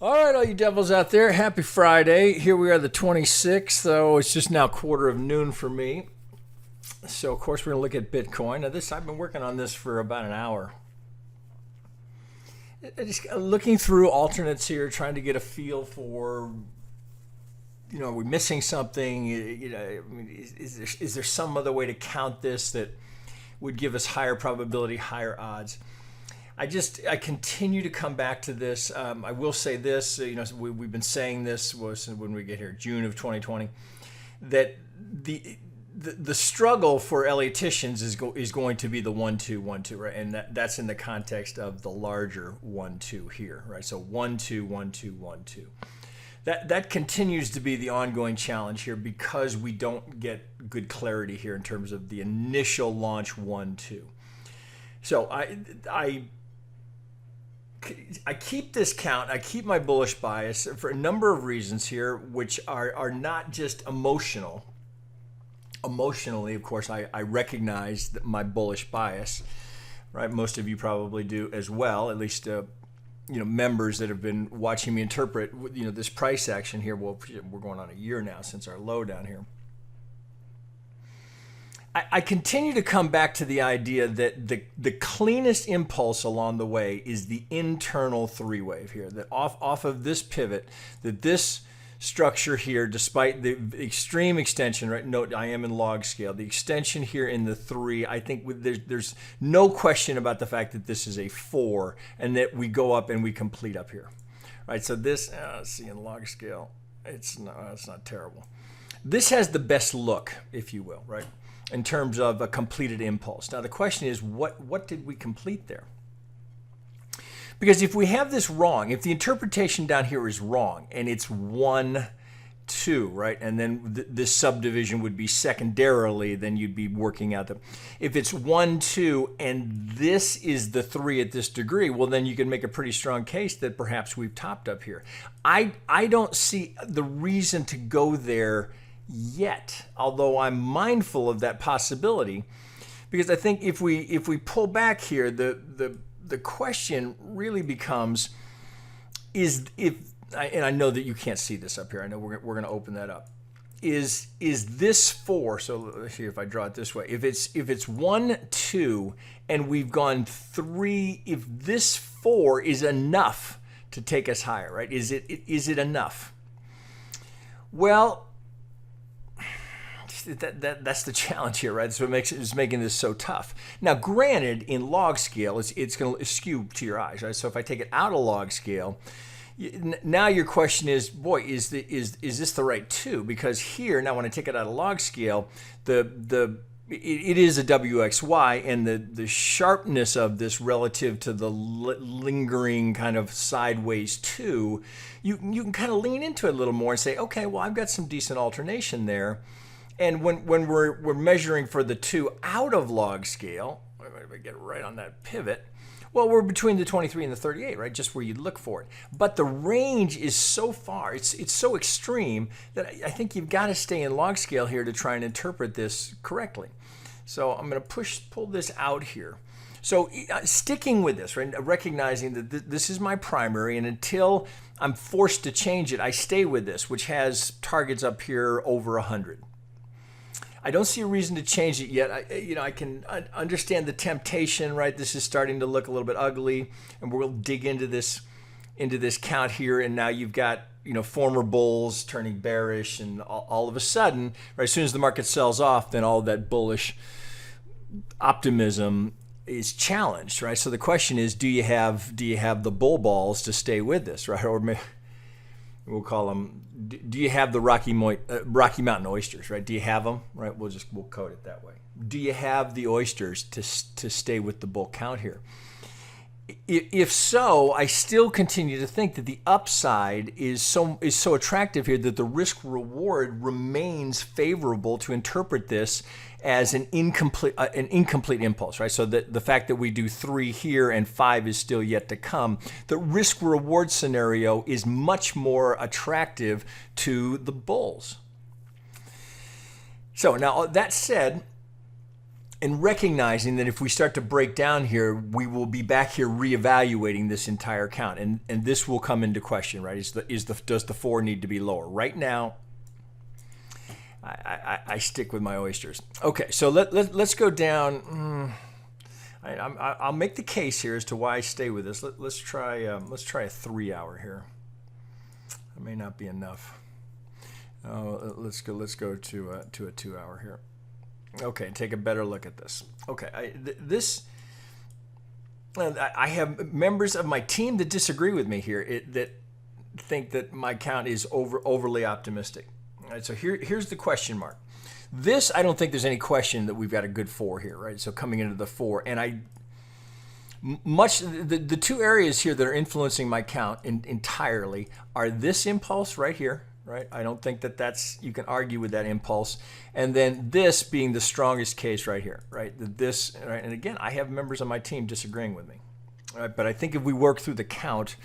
All right, all you devils out there, happy Friday. Here we are, the 26th, so it's just now quarter of noon for me. So, of course, we're going to look at Bitcoin. Now, I've been working on this for about an hour. Just looking through alternates here, trying to get a feel for, are we missing something? Is there some other way to count this that would give us higher probability, higher odds? I continue to come back to this. I will say this, we've been saying this was when we get here, June of 2020, that the struggle for Elliottians is going to be the 1-2-1-2, right? And that's in the context of the larger 1-2 here, right? So 1-2, 1-2, 1-2. That continues to be the ongoing challenge here because we don't get good clarity here in terms of the initial launch 1-2. So I keep this count, I keep my bullish bias for a number of reasons here, which are not just emotional. Emotionally, of course, I recognize my bullish bias, right? Most of you probably do as well, at least members that have been watching me interpret this price action here. Well, we're going on a year now since our low down here. I continue to come back to the idea that the cleanest impulse along the way is the internal three wave here, that off of this pivot, that this structure here, despite the extreme extension, right? Note I am in log scale. The extension here in the 3, I think there's no question about the fact that this is a 4 and that we go up and we complete up here, right? So this, let's see, in log scale, it's not terrible. This has the best look, if you will, right? In terms of a completed impulse. Now the question is, what did we complete there? Because if we have this wrong, if the interpretation down here is wrong and it's 1-2, right, and then this subdivision would be secondarily, then you'd be working out if it's 1-2 and this is the 3 at this degree, well then you can make a pretty strong case that perhaps we've topped up here. I don't see the reason to go there yet, although I'm mindful of that possibility, because I think if we pull back here, the question really becomes and I know that you can't see this up here. I know we're going to open that up. Is this 4? So let's see if I draw it this way. If it's 1-2 and we've gone 3, if this 4 is enough to take us higher, right? Is it enough? Well, that's the challenge here, right? That's what is making this so tough. Now, granted, in log scale, it's going to skew to your eyes, right? So if I take it out of log scale, now your question is, boy, is this the right 2? Because here, now when I take it out of log scale, it is a WXY, and the sharpness of this relative to the lingering kind of sideways 2, you can kind of lean into it a little more and say, okay, well, I've got some decent alternation there. And when we're measuring for the 2 out of log scale, if I get right on that pivot, well, we're between the 23 and the 38, right? Just where you look for it. But the range is so far, it's so extreme that I think you've got to stay in log scale here to try and interpret this correctly. So I'm going to pull this out here. So sticking with this, right? Recognizing that this is my primary, and until I'm forced to change it, I stay with this, which has targets up here over 100. I don't see a reason to change it yet. I can understand the temptation, right? This is starting to look a little bit ugly, and we'll dig into this count here. And now you've got former bulls turning bearish, and all of a sudden, right, as soon as the market sells off, then all that bullish optimism is challenged, right? So the question is, do you have the bull balls to stay with this, right? Or maybe we'll call them, do you have the Rocky Mountain oysters, right? Do you have them, right? We'll code it that way. Do you have the oysters to stay with the bull count here? If so, I still continue to think that the upside is so attractive here that the risk reward remains favorable to interpret this as an incomplete impulse, right? So that the fact that we do 3 here and 5 is still yet to come, the risk reward scenario is much more attractive to the bulls. So now that said, and recognizing that if we start to break down here, we will be back here reevaluating this entire count, and this will come into question, right? Does the 4 need to be lower? Right now, I stick with my oysters. Okay, so let's go down. I'll make the case here as to why I stay with this. Let's try a 3 hour here. That may not be enough. Let's go to a 2 hour here. Okay, take a better look at this. Okay, I have members of my team that disagree with me here, that think that my count is overly optimistic. All right, so here's the question mark. This, I don't think there's any question that we've got a good 4 here, right? So coming into the 4, and the two areas here that are influencing my count entirely are this impulse right here, right? I don't think you can argue with that impulse. And then this being the strongest case right here, right? Right? And again, I have members on my team disagreeing with me, right? But I think if we work through the count,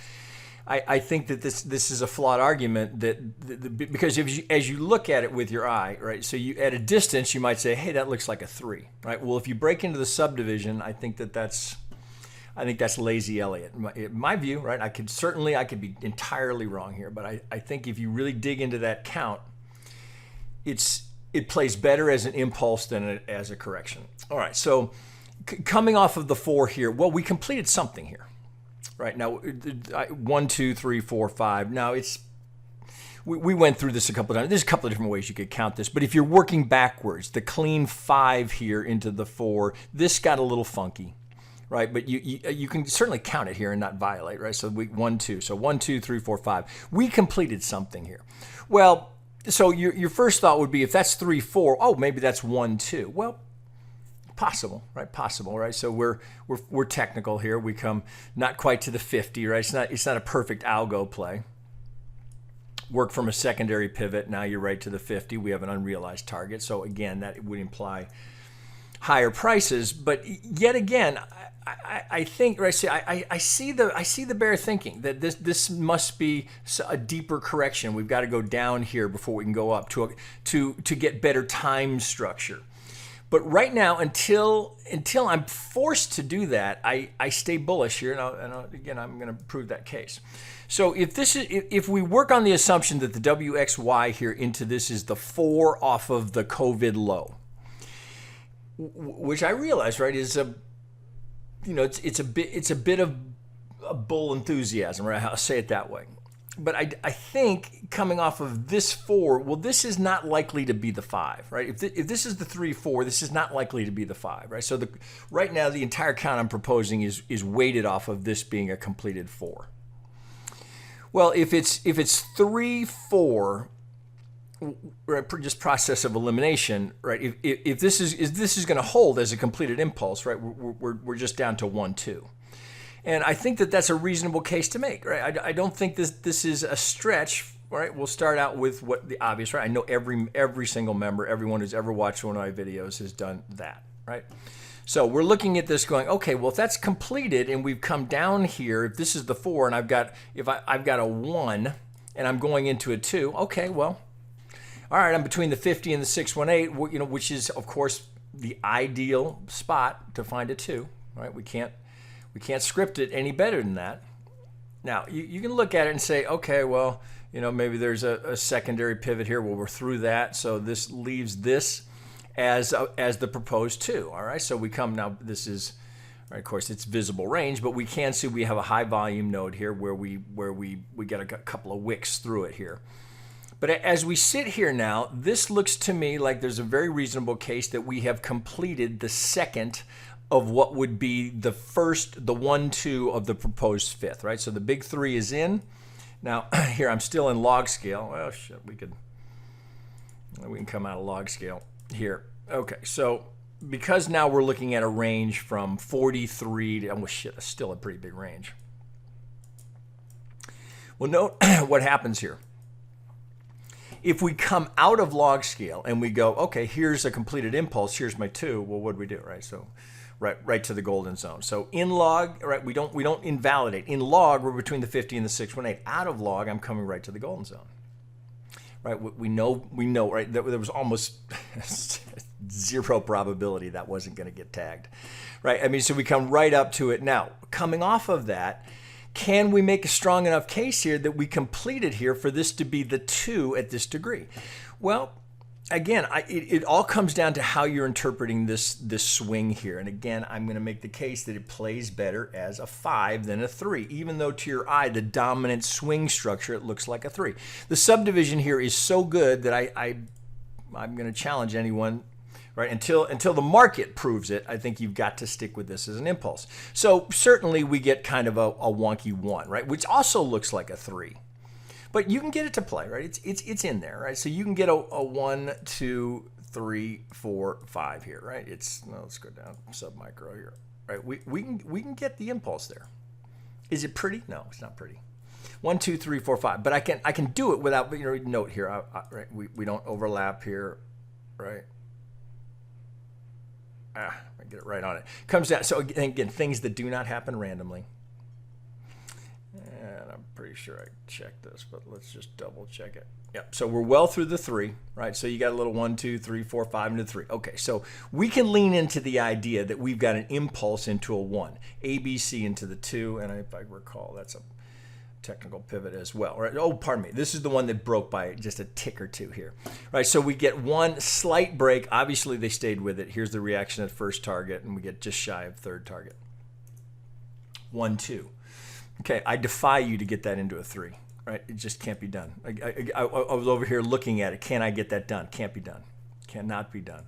I think that this is a flawed argument because as you look at it with your eye, right? So at a distance, you might say, hey, that looks like a 3, right? Well, if you break into the subdivision, I think that's lazy Elliott. In my view, right? I could be entirely wrong here, but I think if you really dig into that count, it plays better as an impulse than as a correction. All right, so coming off of the 4 here, well, we completed something here. Right now, 1, 2, 3, 4, 5. Now we went through this a couple of times. There's a couple of different ways you could count this, but if you're working backwards, the clean 5 here into the 4, this got a little funky, right? But you can certainly count it here and not violate, right? So 1, 2. So 1, 2, 3, 4, 5. We completed something here. Well, so your first thought would be, if that's 3, 4, oh, maybe that's 1, 2. Well, possible, right? Possible, right? So we're technical here. We come not quite to the 50, right? It's not a perfect algo play. Work from a secondary pivot. Now you're right to the 50. We have an unrealized target. So again, that would imply higher prices. But yet again, I think, right? See, I see the bear thinking that this must be a deeper correction. We've got to go down here before we can go up to get better time structure. But right now, until I'm forced to do that, I stay bullish here, and again, I'm going to prove that case. So if we work on the assumption that the WXY here into this is the 4 off of the COVID low, which I realize, right, is it's a bit of a bull enthusiasm, right? I'll say it that way. But I think coming off of this 4, well, this is not likely to be the 5, right? If this is the 3, 4, this is not likely to be the 5, right? So right now, the entire count I'm proposing is weighted off of this being a completed 4. Well, if it's 3, 4, right, just process of elimination, right? If this is going to hold as a completed impulse, right? We're just down to 1, 2. And I think that's a reasonable case to make, right? I don't think this is a stretch, right? We'll start out with what the obvious, right? I know every single member, everyone who's ever watched one of my videos has done that, right? So we're looking at this going, okay, well, if that's completed and we've come down here, if this is the 4 and I've got a 1 and I'm going into a 2, okay, well, all right, I'm between the 50 and the 618, which is, of course, the ideal spot to find a 2, right? We can't script it any better than that. Now, you can look at it and say, okay, well, maybe there's a secondary pivot here. Well, we're through that, so this leaves this as the proposed 2. All right, so we come now. This is, right, of course, it's visible range, but we can see we have a high volume node here where we get a couple of wicks through it here. But as we sit here now, this looks to me like there's a very reasonable case that we have completed the second of what would be the 1, 2 of the proposed 5th, right? So the big 3 is in. Now here I'm still in log scale. Well, shit, we can come out of log scale here. Okay, so because now we're looking at a range from 43 to, oh shit, that's still a pretty big range. Well, note what happens here. If we come out of log scale and we go, okay, here's a completed impulse, here's my 2, well, what do we do, right? So right to the golden zone. So in log, right, we don't invalidate. In log, we're between the 50 and the 618. Out of log, I'm coming right to the golden zone. Right, we know, right, there was almost zero probability that wasn't going to get tagged, right? I mean, so we come right up to it. Now, coming off of that, can we make a strong enough case here that we completed here for this to be the 2 at this degree? Well, again, it all comes down to how you're interpreting this swing here. And again, I'm going to make the case that it plays better as a 5 than a 3, even though to your eye, the dominant swing structure, it looks like a 3. The subdivision here is so good that I'm going to challenge anyone, right? Until the market proves it, I think you've got to stick with this as an impulse. So certainly we get kind of a wonky 1, right? Which also looks like a 3. But you can get it to play, right? It's in there, right? So you can get a 1, 2, 3, 4, 5 here, right? Let's go down sub-micro here, right? We can get the impulse there. Is it pretty? No, it's not pretty. 1, 2, 3, 4, 5. But I can do it without, note here, right? We don't overlap here, right? I get it right on it. Comes down. So again, things that do not happen randomly. And I'm pretty sure I checked this, but let's just double check it. Yep. So we're well through the 3, right? So you got a little 1, 2, 3, 4, 5 into 3. Okay. So we can lean into the idea that we've got an impulse into a 1, ABC into the 2, and if I recall, that's a technical pivot as well, right? Oh, pardon me. This is the one that broke by just a tick or 2 here, right? So we get one slight break. Obviously, they stayed with it. Here's the reaction at first target, and we get just shy of third target. 1, 2. Okay, I defy you to get that into a 3, right? It just can't be done. I was over here looking at it. Can I get that done? Can't be done. Cannot be done,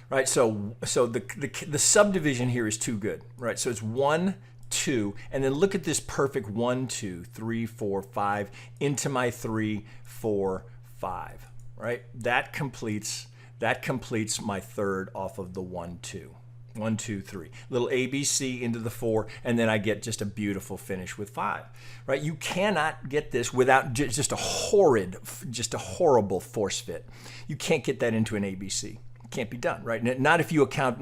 right? So the subdivision here is too good, right? So it's 1, 2, and then look at this perfect 1, 2, 3, 4, 5 into my 3, 4, 5, right? That completes my third off of the 1, 2. 1, 2, 3. Little ABC into the 4, and then I get just a beautiful finish with 5. Right? You cannot get this without just a horrible force fit. You can't get that into an ABC. It can't be done, right? Not if you account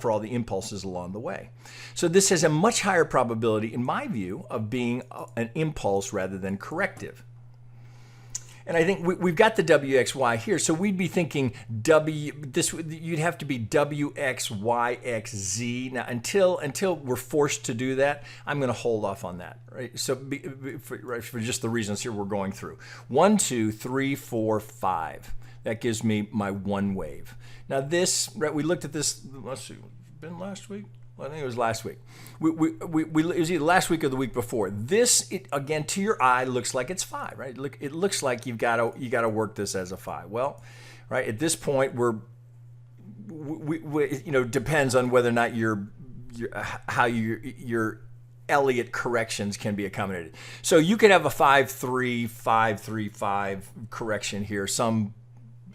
for all the impulses along the way. So this has a much higher probability, in my view, of being an impulse rather than corrective. And I think we've got the WXY here, so we'd be thinking you'd have to be WXYXZ. Now, until we're forced to do that, I'm going to hold off on that, right? So for just the reasons here we're going through. 1, 2, 3, 4, 5. That gives me my 1 wave. Now this, right? We looked at this. Let's see, been last week. Well, I think it was last week. It was either last week or the week before. This, again, to your eye, looks like it's 5, right? It looks like you got to work this as a 5. Well, right at this point, depends on whether or not your Elliott corrections can be accommodated. So you could have a 5, 3, 5, 3, 5 correction here. Some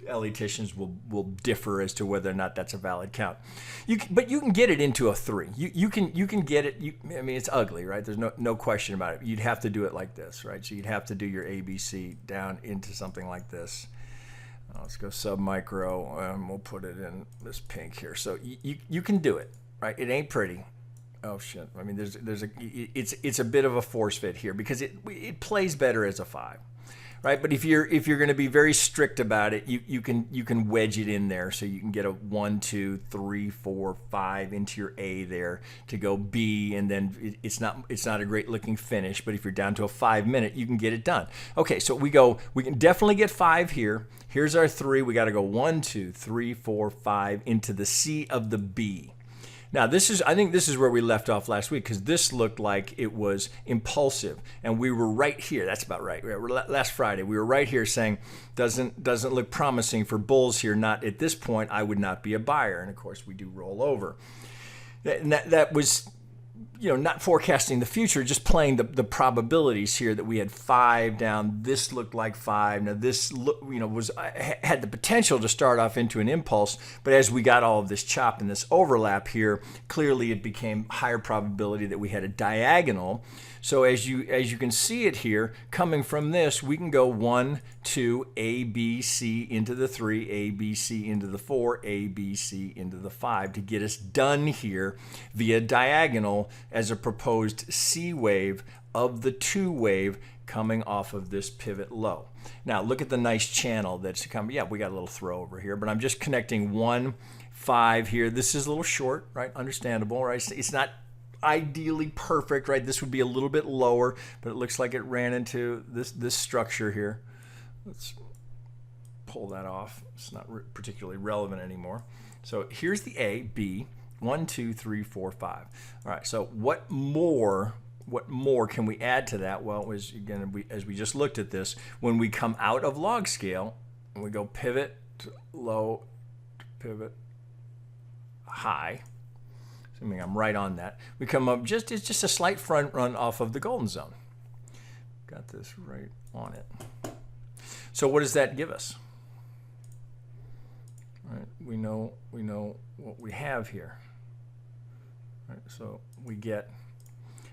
Elliotticians will differ as to whether or not that's a valid count. But you can get it into a 3. You can get it. I mean, it's ugly, right? There's no question about it. You'd have to do it like this, right? So you'd have to do your ABC down into something like this. Let's go sub-micro, and we'll put it in this pink here. So you can do it, right? It ain't pretty. Oh shit! I mean, it's a bit of a force fit here because it plays better as a 5. Right, but if you're going to be very strict about it, you can wedge it in there, so you can get a 1, 2, 3, 4, 5 into your A there to go B, and then it's not a great looking finish. But if you're down to a 5-minute, you can get it done. Okay, so we can definitely get 5 here. Here's our 3. We got to go 1, 2, 3, 4, 5 into the C of the B. Now, I think this is where we left off last week, because this looked like it was impulsive, and we were right here. That's about right. Last Friday, we were right here saying, doesn't look promising for bulls here. Not at this point, I would not be a buyer. And of course, we do roll over. And that was, not forecasting the future, just playing the probabilities here that we had 5 down. This looked like 5. Now this had the potential to start off into an impulse, but as we got all of this chop and this overlap here, clearly it became higher probability that we had a diagonal. So as you can see it here, coming from this, we can go 1, 2, A, B, C into the 3, A, B, C into the 4, A, B, C into the 5 to get us done here via diagonal as a proposed C wave of the 2 wave coming off of this pivot low. Now look at the nice channel that's coming. Yeah, we got a little throw over here, but I'm just connecting 1, 5 here. This is a little short, right? Understandable, right? It's not ideally perfect, right? This would be a little bit lower, but it looks like it ran into this structure here. Let's pull that off. It's not particularly relevant anymore. So here's the A, B, 1, 2, 3, 4, 5. All right, so what more can we add to that? Well, as we just looked at this, when we come out of log scale and we go pivot to low to pivot high, assuming I'm right on that, we come up it's just a slight front run off of the golden zone. Got this right on it. So what does that give us? Right, we know what we have here. Right, so we get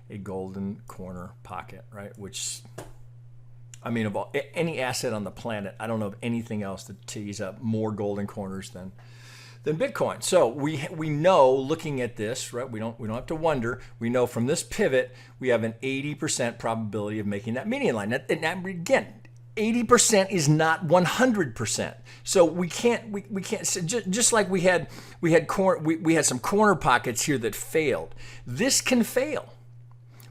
a golden corner pocket, right? Which, I mean, of any asset on the planet, I don't know of anything else that tees up more golden corners than Bitcoin. So we know, looking at this, right? We don't have to wonder. We know from this pivot we have an 80% probability of making that median line. And again, 80% is not 100%. So we can't just like we had some corner pockets here that failed. This can fail.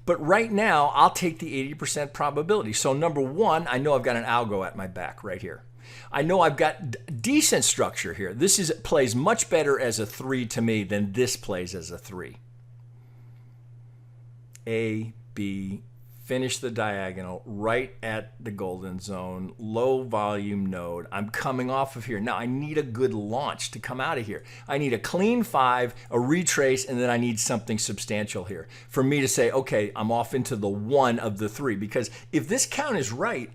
But right now, I'll take the 80% probability. So number one, I know I've got an algo at my back right here. I know I've got decent structure here. This plays much better as a 3 to me than this plays as a 3. A, B, finish the diagonal right at the golden zone, low volume node. I'm coming off of here. Now I need a good launch to come out of here. I need a clean 5, a retrace, and then I need something substantial here for me to say, okay, I'm off into the 1 of the 3. Because if this count is right,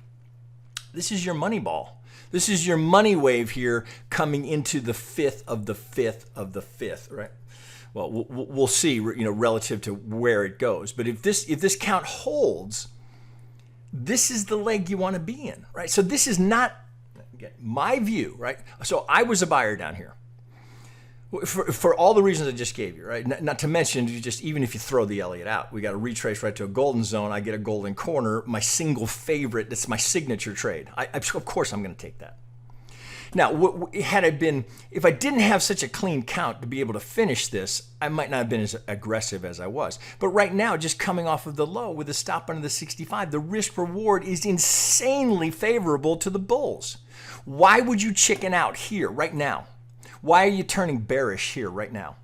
this is your money ball. This is your money wave here coming into the 5th of the 5th of the 5th, right? Well, we'll see, relative to where it goes. But if this count holds, this is the leg you want to be in, right? So this is not, again, my view, right? So I was a buyer down here for all the reasons I just gave you, right? Not to mention, even if you throw the Elliott out, we got a retrace right to a golden zone. I get a golden corner, my single favorite. That's my signature trade. Of course, I'm going to take that. Now, if I didn't have such a clean count to be able to finish this, I might not have been as aggressive as I was. But right now, just coming off of the low with a stop under the 65, the risk reward is insanely favorable to the bulls. Why would you chicken out here right now? Why are you turning bearish here right now?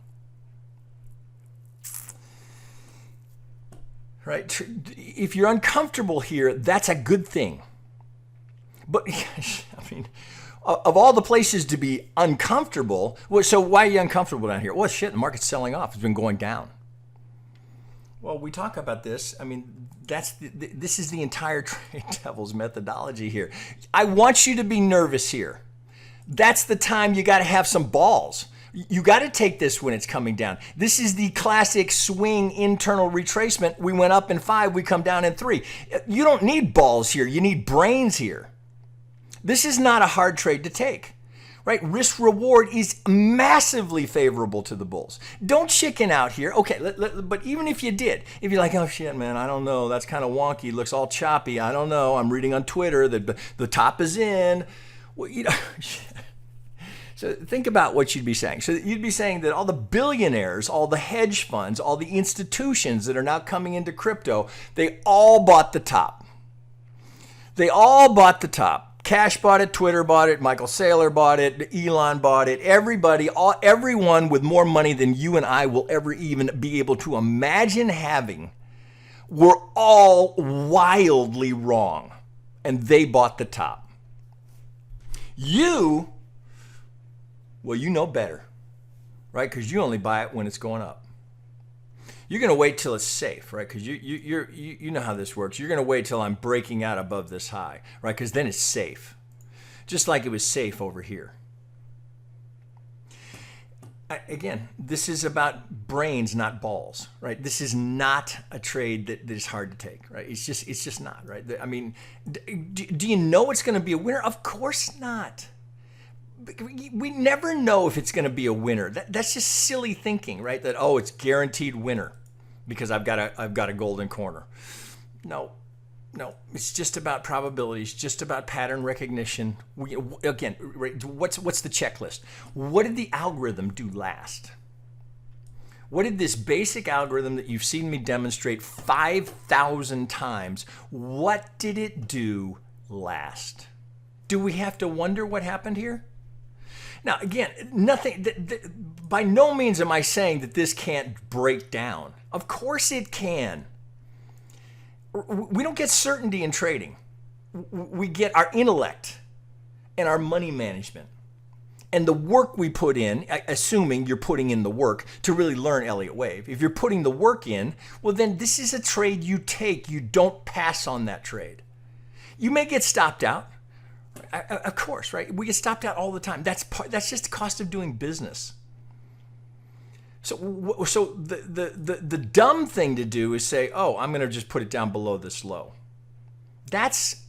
Right? If you're uncomfortable here, that's a good thing. But, I mean, of all the places to be uncomfortable, so why are you uncomfortable down here? Well, shit, the market's selling off. It's been going down. Well, we talk about this. I mean, this is the entire TradeDevils methodology here. I want you to be nervous here. That's the time you got to have some balls. You got to take this when it's coming down. This is the classic swing internal retracement. We went up in 5, we come down in 3. You don't need balls here. You need brains here. This is not a hard trade to take, right? Risk reward is massively favorable to the bulls. Don't chicken out here. Okay, but even if you did, if you're like, oh shit, man, I don't know, that's kind of wonky, looks all choppy, I don't know, I'm reading on Twitter that the top is in. Well, so think about what you'd be saying. So you'd be saying that all the billionaires, all the hedge funds, all the institutions that are now coming into crypto, they all bought the top. They all bought the top. Cash bought it, Twitter bought it, Michael Saylor bought it, Elon bought it. Everyone with more money than you and I will ever even be able to imagine having were all wildly wrong. And they bought the top. You know better, right? Because you only buy it when it's going up. You're going to wait till it's safe, right? Because you know how this works. You're going to wait till I'm breaking out above this high, right? Because then it's safe, just like it was safe over here. Again, this is about brains, not balls, right? This is not a trade that is hard to take, right? It's just not, right? I mean, do you know it's going to be a winner? Of course not. We never know if it's going to be a winner. That's just silly thinking, right? That, oh, it's guaranteed winner because I've got a golden corner. No, No, it's just about probabilities, just about pattern recognition. Again, what's the checklist? What did the algorithm do last? What did this basic algorithm that you've seen me demonstrate 5,000 times, what did it do last? Do we have to wonder what happened here? Now, again, by no means am I saying that this can't break down. Of course it can. We don't get certainty in trading. We get our intellect and our money management. And the work we put in, assuming you're putting in the work to really learn Elliott Wave. If you're putting the work in, well, then this is a trade you take. You don't pass on that trade. You may get stopped out. Of course, right? We get stopped out all the time. That's just the cost of doing business. So the dumb thing to do is say, oh, I'm going to just put it down below this low. That's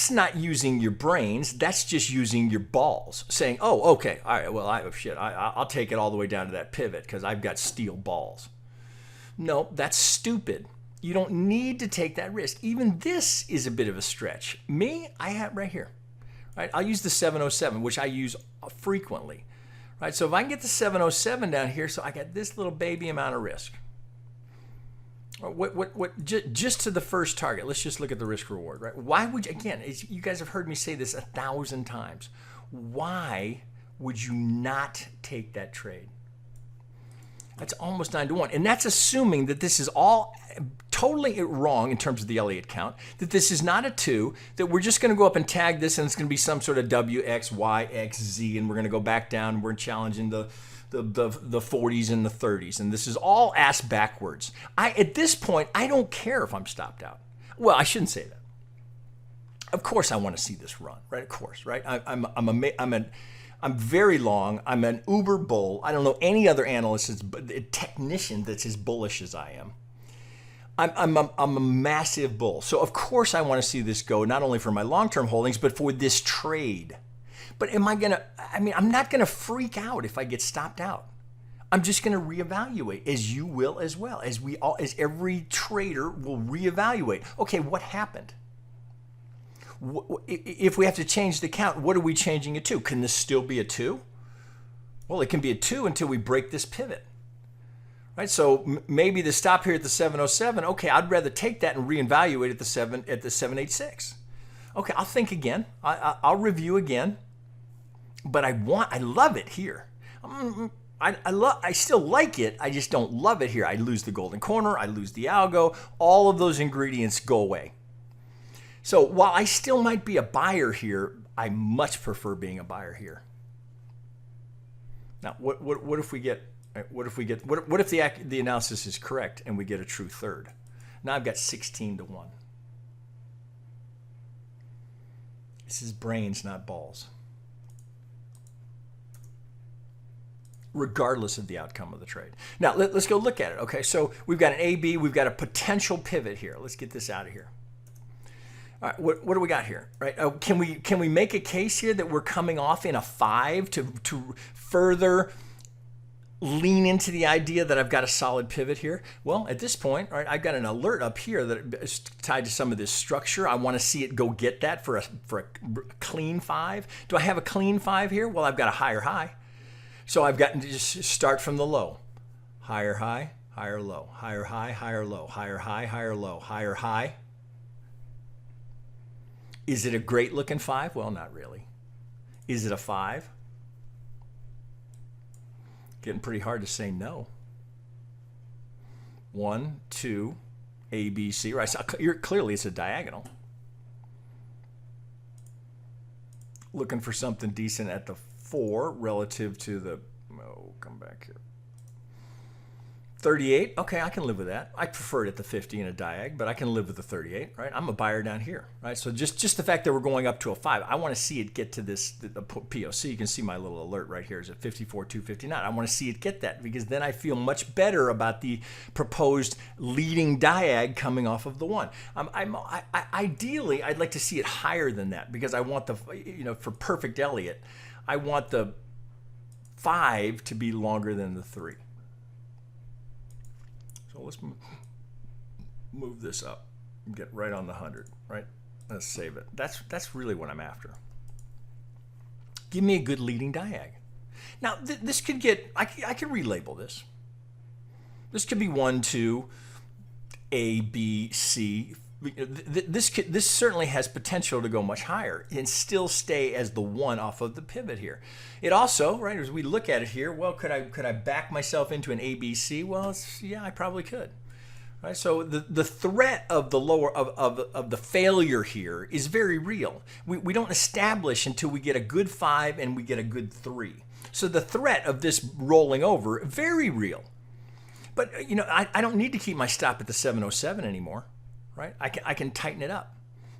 not using your brains. That's just using your balls. Saying, oh, okay, all right, well, I'll take it all the way down to that pivot because I've got steel balls. No, that's stupid. You don't need to take that risk. Even this is a bit of a stretch. Me, I have right here. Right? I'll use the 707, which I use frequently. Right? So if I can get the 707 down here, so I got this little baby amount of risk. Just to the first target, let's just look at the risk reward, right? Why would you, again, you guys have heard me say this 1,000 times. Why would you not take that trade? That's almost 9 to 1. And that's assuming that this is all totally wrong in terms of the Elliott count, that this is not a 2, that we're just going to go up and tag this and it's going to be some sort of W, X, Y, X, Z, and we're going to go back down and we're challenging the 40s and the 30s. And this is all ass backwards. At this point, I don't care if I'm stopped out. Well, I shouldn't say that. Of course I want to see this run, right? Of course, right? I'm very long. I'm an uber bull. I don't know any other analyst, a technician that's as bullish as I am. I'm a massive bull. So of course I want to see this go, not only for my long-term holdings, but for this trade. But I'm not going to freak out if I get stopped out. I'm just going to reevaluate, as you will as well, as every trader will reevaluate. Okay, what happened? If we have to change the count, what are we changing it to? Can this still be a 2? Well, it can be a 2 until we break this pivot. Right? So maybe the stop here at the 707, okay, I'd rather take that and reevaluate at the 786. Okay, I'll think again. I'll review again. But I love it here. I still like it. I just don't love it here. I lose the golden corner. I lose the algo. All of those ingredients go away. So while I still might be a buyer here, I much prefer being a buyer here. Now, what if we get? What if the analysis is correct and we get a true third? Now I've got 16 to 1. This is brains, not balls. Regardless of the outcome of the trade. Now let's go look at it. Okay, so we've got an AB, we've got a potential pivot here. Let's get this out of here. All right, what do we got here? Right? Can we make a case here that we're coming off in a 5 to further lean into the idea that I've got a solid pivot here? Well, at this point, right, I've got an alert up here that is tied to some of this structure. I want to see it go get that for a clean 5. Do I have a clean 5 here? Well, I've got a higher high. So I've got to just start from the low. Higher high, higher low, higher high, higher low, higher high, higher low, higher high. Is it a great looking 5? Well, not really. Is it a 5? Getting pretty hard to say no. 1, 2, A, B, C. Right. So clearly it's a diagonal. Looking for something decent at the 4 relative to the, come back here. 38, okay, I can live with that. I prefer it at the 50 in a diag, but I can live with the 38, right? I'm a buyer down here, right? So just the fact that we're going up to a 5, I want to see it get to this, the POC. You can see my little alert right here is at 54.259. I want to see it get that because then I feel much better about the proposed leading diag coming off of the 1. Ideally, I'd like to see it higher than that because I want the, for perfect Elliott, I want the 5 to be longer than the 3. So let's move this up. Get right on the 100, right? Let's save it. That's really what I'm after. Give me a good leading diag. Now, this could get, I could relabel this. This could be 1, 2, A, B, C. This certainly has potential to go much higher and still stay as the 1 off of the pivot here. It also, right, as we look at it here, well, could I back myself into an ABC? Well, yeah, I probably could. Right, so the threat of the lower of the failure here is very real. We don't establish until we get a good 5 and we get a good 3. So the threat of this rolling over, very real. But you know, I don't need to keep my stop at the 707 anymore, right? I can tighten it up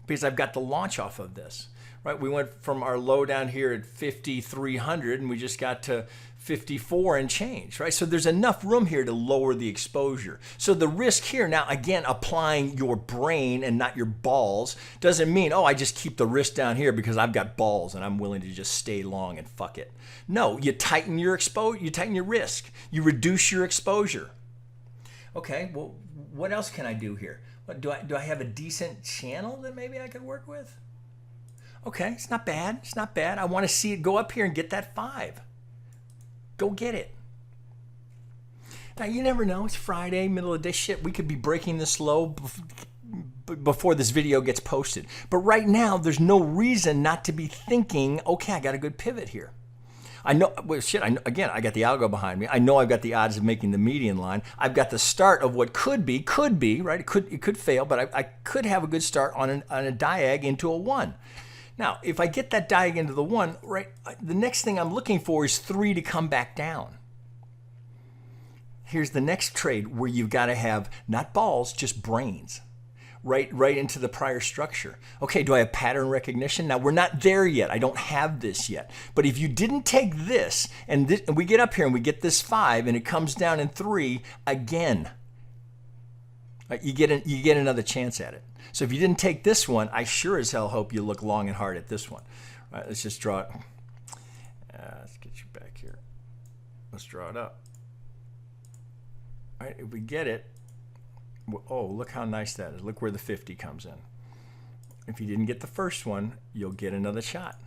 because I've got the launch off of this, right? We went from our low down here at 5,300 and we just got to 54 and change, right? So there's enough room here to lower the exposure. So the risk here now, again, applying your brain and not your balls doesn't mean, oh, I just keep the risk down here because I've got balls and I'm willing to just stay long and fuck it. No, you tighten your you tighten your risk. You reduce your exposure. Okay, well, what else can I do here? What, do I have a decent channel that maybe I could work with? Okay, it's not bad. It's not bad. I want to see it go up here and get that 5. Go get it. Now, you never know. It's Friday, middle of the day. Shit, we could be breaking this low before this video gets posted. But right now, there's no reason not to be thinking, okay, I got a good pivot here. I know, well, shit, again, I got the algo behind me. I know I've got the odds of making the median line. I've got the start of what could be, right? It could fail, but I could have a good start on a diag into a 1. Now, if I get that diag into the 1, right, the next thing I'm looking for is 3 to come back down. Here's the next trade where you've got to have not balls, just brains, right into the prior structure. Okay, do I have pattern recognition? Now, we're not there yet. I don't have this yet. But if you didn't take this, and we get up here and we get this 5, and it comes down in 3, again, you get another chance at it. So if you didn't take this one, I sure as hell hope you look long and hard at this one. All right, let's just draw it. Let's get you back here. Let's draw it up. All right, if we get it, oh, look how nice that is. Look where the 50 comes in. If you didn't get the first one, you'll get another shot.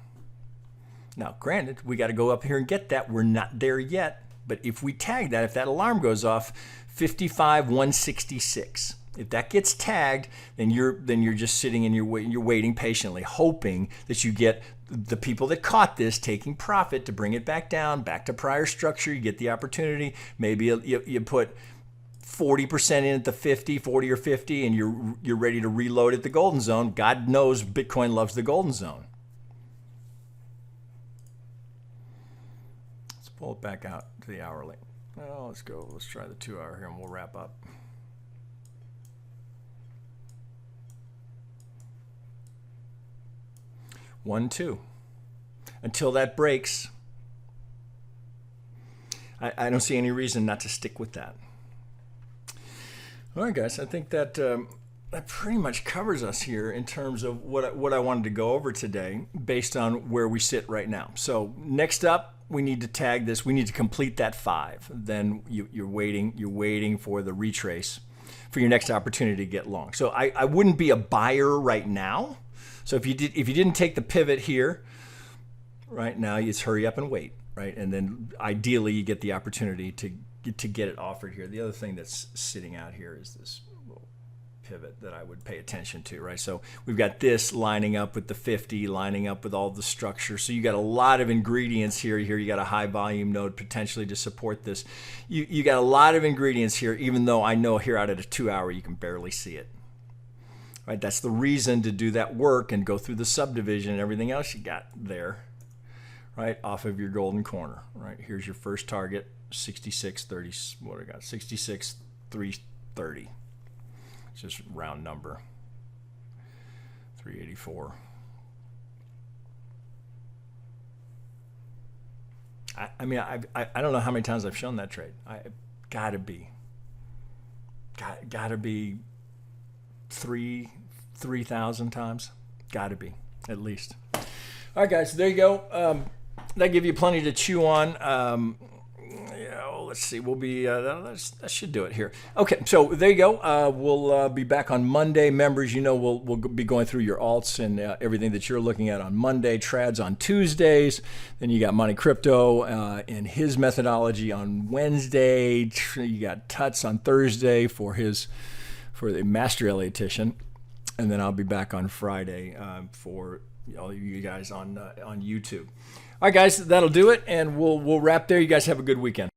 Now, granted, we got to go up here and get that. We're not there yet. But if we tag that, if that alarm goes off, 55,166. If that gets tagged, then you're just sitting and you're waiting patiently, hoping that you get the people that caught this taking profit to bring it back down, back to prior structure. You get the opportunity. Maybe you put 40% in at the 50, 40 or 50, and you're ready to reload at the golden zone. God knows Bitcoin loves the golden zone. Let's pull it back out to the hourly. Well, let's go. Let's try the 2 hour here and we'll wrap up. 1, 2. Until that breaks, I don't see any reason not to stick with that. All right, guys, I think that that pretty much covers us here in terms of what I wanted to go over today based on where we sit right now. So next up, we need to tag this. We need to complete that 5. Then you're waiting for the retrace for your next opportunity to get long. So I wouldn't be a buyer right now. So if you didn't take the pivot here, right now, you just hurry up and wait, right? And then ideally you get the opportunity to get it offered here. The other thing that's sitting out here is this little pivot that I would pay attention to, right? So we've got this lining up with the 50, lining up with all the structure. So you got a lot of ingredients here. Here you got a high volume node potentially to support this. You got a lot of ingredients here, even though I know here out at a 2 hour you can barely see it. Right? That's the reason to do that work and go through the subdivision and everything else you got there, right, off of your golden corner. Right, here's your first target, 66.30. What I got? 66.330. It's just round number. 384. I mean, I don't know how many times I've shown that trade. Gotta be 3,000 times. Gotta be, at least. All right, guys, there you go. That give you plenty to chew on. let's see. We'll be that should do it here. Okay, so there you go. We'll be back on Monday. Members, we'll be going through your alts and everything that you're looking at on Monday. Trads on Tuesdays. Then you got Money Crypto and his methodology on Wednesday. You got Tuts on Thursday for the Master Elliottician, and then I'll be back on Friday for all you guys on YouTube. All right, guys, that'll do it, and we'll wrap there. You guys have a good weekend.